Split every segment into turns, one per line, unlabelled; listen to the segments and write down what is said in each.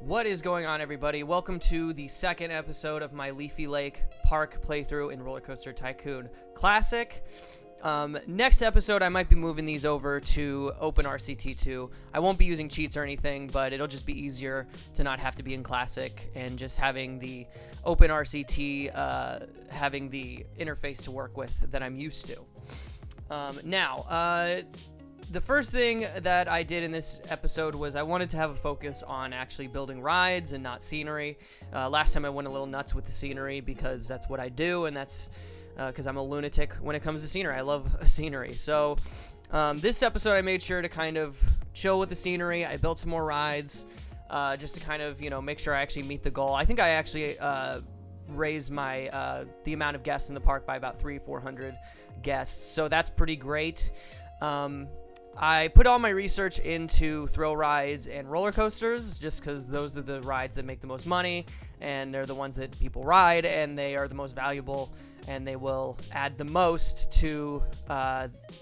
What is going on, everybody? Welcome to the second episode of my Leafy Lake Park playthrough in Rollercoaster Tycoon Classic. Next episode, I might be moving these over to OpenRCT2. I won't be using cheats or anything, but it'll just be easier to not have to be in Classic and just having the OpenRCT having the interface to work with that I'm used to. The first thing that I did in this episode was I wanted to have a focus on actually building rides and not scenery. Last time I went a little nuts with the scenery because that's what I do, and that's because I'm a lunatic when it comes to scenery. I love scenery. So this episode I made sure to kind of chill with the scenery. I built some more rides just to kind of, make sure I actually meet the goal. I think I actually raised my the amount of guests in the park by about 300-400 guests. So that's pretty great. I put all my research into thrill rides and roller coasters just because those are the rides that make the most money, and they're the ones that people ride, and they are the most valuable, and they will add the most to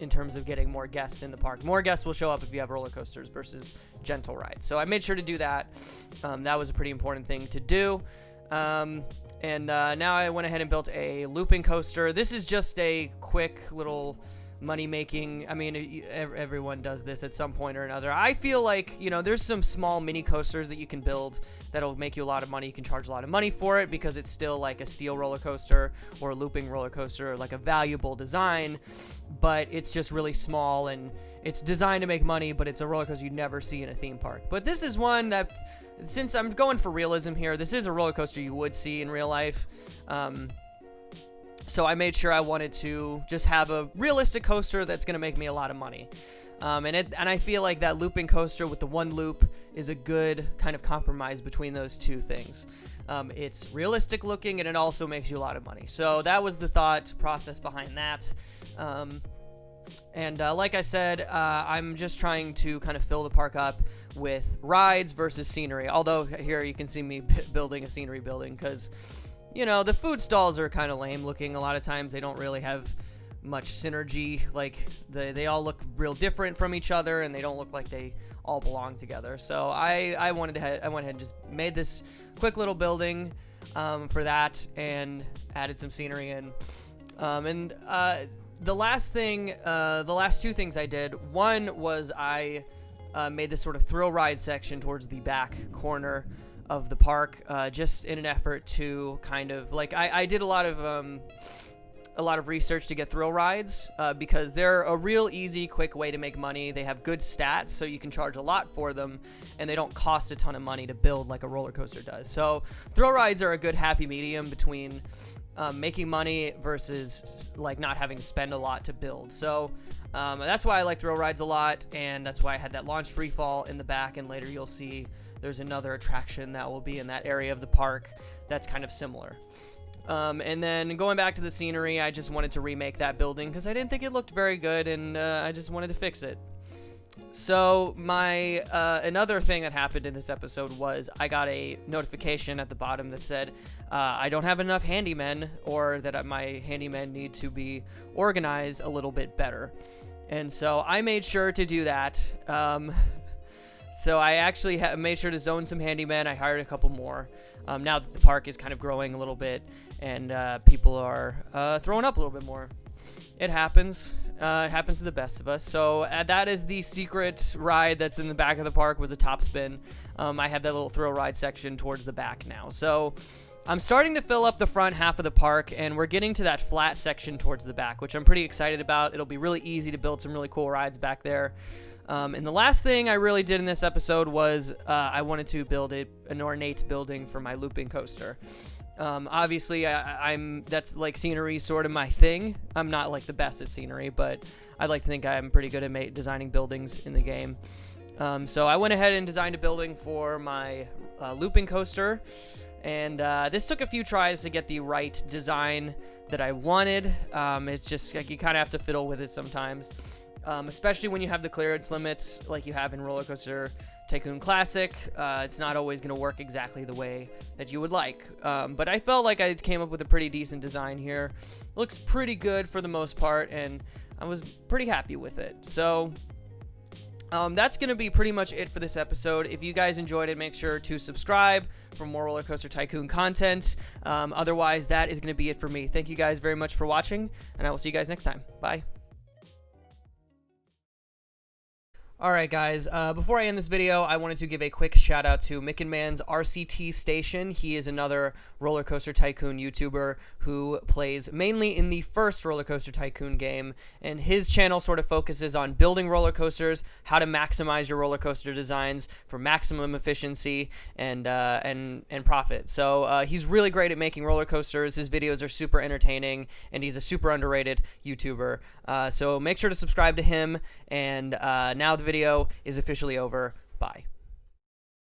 in terms of getting more guests in the park. More guests will show up if you have roller coasters versus gentle rides. So I made sure to do that. That was a pretty important thing to do. Now I went ahead and built a looping coaster. This is just a quick little money making. I mean, everyone does this at some point or another. I feel like, there's some small mini coasters that you can build that'll make you a lot of money. You can charge a lot of money for it because it's still like a steel roller coaster or a looping roller coaster, like a valuable design, but it's just really small and it's designed to make money, but it's a roller coaster you'd never see in a theme park. But this is one that, since I'm going for realism here, this is a roller coaster you would see in real life. So I made sure I wanted to just have a realistic coaster that's going to make me a lot of money. And I feel like that looping coaster with the one loop is a good kind of compromise between those two things. It's realistic looking and it also makes you a lot of money. So that was the thought process behind that. Like I said, I'm just trying to kind of fill the park up with rides versus scenery. Although here you can see me building a scenery building because the food stalls are kind of lame looking. A lot of times they don't really have much synergy. Like they all look real different from each other, and they don't look like they all belong together. So I went ahead and just made this quick little building for that, and added some scenery in. The last two things I did. One was I made this sort of thrill ride section towards the back corner of the park, just in an effort to kind of I did a lot of research to get thrill rides because they're a real easy, quick way to make money. They have good stats, so you can charge a lot for them, and they don't cost a ton of money to build like a roller coaster does. So thrill rides are a good happy medium between making money versus not having to spend a lot to build. So that's why I like thrill rides a lot, and that's why I had that launch free fall in the back, and later you'll see there's another attraction that will be in that area of the park that's kind of similar. And then going back to the scenery, I just wanted to remake that building because I didn't think it looked very good, and I just wanted to fix it. So my another thing that happened in this episode was I got a notification at the bottom that said I don't have enough handymen, or that my handymen need to be organized a little bit better. And so I made sure to do that. So I actually made sure to zone some handymen. I hired a couple more. Now that the park is kind of growing a little bit and people are throwing up a little bit more. It happens. It happens to the best of us. So that is the secret ride that's in the back of the park, was a top spin. I have that little thrill ride section towards the back now. So I'm starting to fill up the front half of the park, and we're getting to that flat section towards the back, which I'm pretty excited about. It'll be really easy to build some really cool rides back there. And the last thing I really did in this episode was I wanted to build an ornate building for my looping coaster. Obviously, that's like scenery sort of my thing. I'm not like the best at scenery, but I like to think I'm pretty good at designing buildings in the game. So I went ahead and designed a building for my looping coaster, and this took a few tries to get the right design that I wanted. It's just like you kind of have to fiddle with it sometimes. Especially when you have the clearance limits like you have in Rollercoaster Tycoon Classic. It's not always going to work exactly the way that you would like. But I felt like I came up with a pretty decent design here. Looks pretty good for the most part, and I was pretty happy with it. So That's going to be pretty much it for this episode. If you guys enjoyed it, make sure to subscribe for more Roller Coaster Tycoon content. Otherwise, that is going to be it for me. Thank you guys very much for watching, and I will see you guys next time. Bye. Alright guys, before I end this video, I wanted to give a quick shout out to Mick and Man's RCT Station. He is another Roller Coaster Tycoon YouTuber who plays mainly in the first Roller Coaster Tycoon game, and his channel sort of focuses on building roller coasters, how to maximize your roller coaster designs for maximum efficiency and profit. So he's really great at making roller coasters. His videos are super entertaining, and he's a super underrated YouTuber. So make sure to subscribe to him, and now the video is officially over. Bye.